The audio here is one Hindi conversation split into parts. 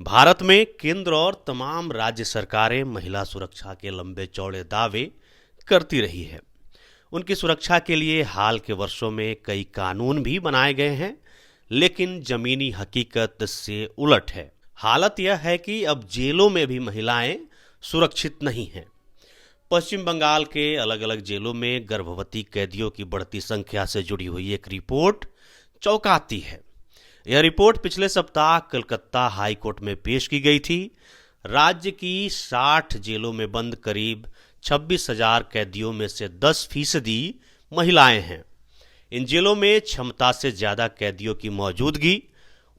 भारत में केंद्र और तमाम राज्य सरकारें महिला सुरक्षा के लंबे चौड़े दावे करती रही है। उनकी सुरक्षा के लिए हाल के वर्षों में कई कानून भी बनाए गए हैं, लेकिन जमीनी हकीकत से उलट है। हालत यह है कि अब जेलों में भी महिलाएं सुरक्षित नहीं हैं। पश्चिम बंगाल के अलग अलग जेलों में गर्भवती कैदियों की बढ़ती संख्या से जुड़ी हुई एक रिपोर्ट चौंकाती है। यह रिपोर्ट पिछले सप्ताह कलकत्ता हाई कोर्ट में पेश की गई थी। राज्य की 60 जेलों में बंद करीब 26,000 कैदियों में से 10% महिलाएं हैं। इन जेलों में क्षमता से ज्यादा कैदियों की मौजूदगी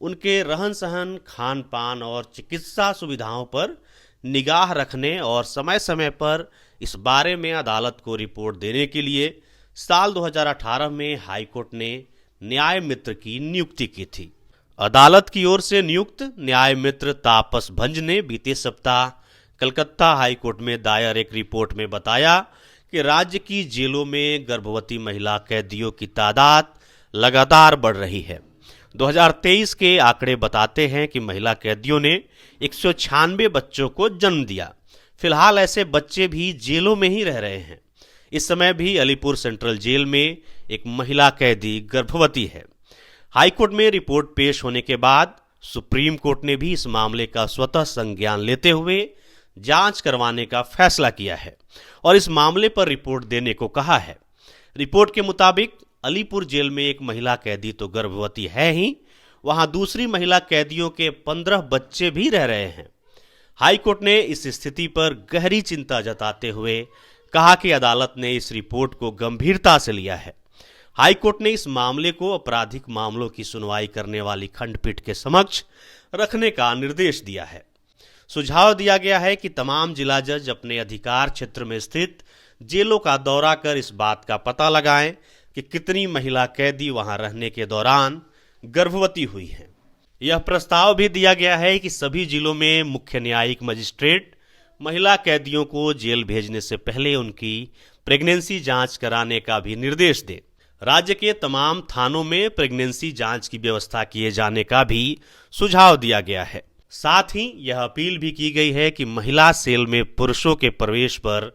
उनके रहन सहन, खान पान और चिकित्सा सुविधाओं पर निगाह रखने और समय समय पर इस बारे में अदालत को रिपोर्ट देने के लिए साल 2018 में हाईकोर्ट ने न्याय मित्र की नियुक्ति की थी। अदालत की ओर से नियुक्त न्याय मित्र तापस भंज ने बीते सप्ताह कलकत्ता हाईकोर्ट में दायर एक रिपोर्ट में बताया कि राज्य की जेलों में गर्भवती महिला कैदियों की तादाद लगातार बढ़ रही है। 2023 के आंकड़े बताते हैं कि महिला कैदियों ने 196 बच्चों को जन्म दिया। फिलहाल ऐसे बच्चे भी जेलों में ही रह रहे हैं। इस समय भी अलीपुर सेंट्रल जेल में एक महिला कैदी गर्भवती है। हाईकोर्ट में रिपोर्ट पेश होने के बाद सुप्रीम कोर्ट ने भी इस मामले का स्वतः संज्ञान लेते हुए जांच करवाने का फैसला किया है और इस मामले पर रिपोर्ट देने को कहा है। रिपोर्ट के मुताबिक अलीपुर जेल में एक महिला कैदी तो गर्भवती है ही, वहां दूसरी महिला कैदियों के 15 बच्चे भी रह रहे हैं। हाईकोर्ट ने इस स्थिति पर गहरी चिंता जताते हुए कहा कि अदालत ने इस रिपोर्ट को गंभीरता से लिया है। हाईकोर्ट ने इस मामले को आपराधिक मामलों की सुनवाई करने वाली खंडपीठ के समक्ष रखने का निर्देश दिया है। सुझाव दिया गया है कि तमाम जिला जज अपने अधिकार क्षेत्र में स्थित जेलों का दौरा कर इस बात का पता लगाएं कि कितनी महिला कैदी वहां रहने के दौरान गर्भवती हुई हैं। यह प्रस्ताव भी दिया गया है कि सभी जिलों में मुख्य न्यायिक मजिस्ट्रेट महिला कैदियों को जेल भेजने से पहले उनकी प्रेगनेंसी जांच कराने का भी निर्देश दे। राज्य के तमाम थानों में प्रेगनेंसी जांच की व्यवस्था किए जाने का भी सुझाव दिया गया है। साथ ही यह अपील भी की गई है कि महिला सेल में पुरुषों के प्रवेश पर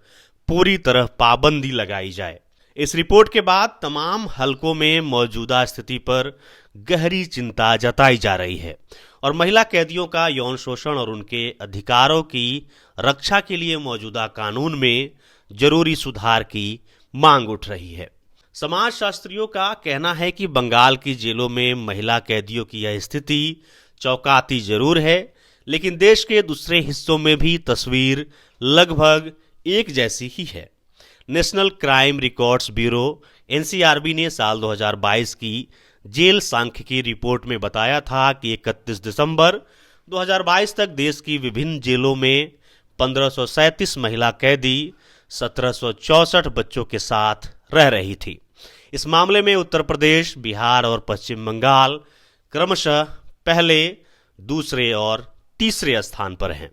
पूरी तरह पाबंदी लगाई जाए। इस रिपोर्ट के बाद तमाम हलकों में मौजूदा स्थिति पर गहरी चिंता जताई जा रही है और महिला कैदियों का यौन शोषण और उनके अधिकारों की रक्षा के लिए मौजूदा कानून में जरूरी सुधार की मांग उठ रही है। समाजशास्त्रियों का कहना है कि बंगाल की जेलों में महिला कैदियों की यह स्थिति चौंकाती जरूर है, लेकिन देश के दूसरे हिस्सों में भी तस्वीर लगभग एक जैसी ही है। National crime records bureau NCRB ने साल 2022 की जेल सांख्यिकी रिपोर्ट में बताया था कि 31 दिसंबर 2022 तक देश की विभिन्न जेलों में 1537 महिला कैदी 1764 बच्चों के साथ रह रही थी। इस मामले में उत्तर प्रदेश, बिहार और पश्चिम बंगाल क्रमशः पहले, दूसरे और तीसरे स्थान पर हैं।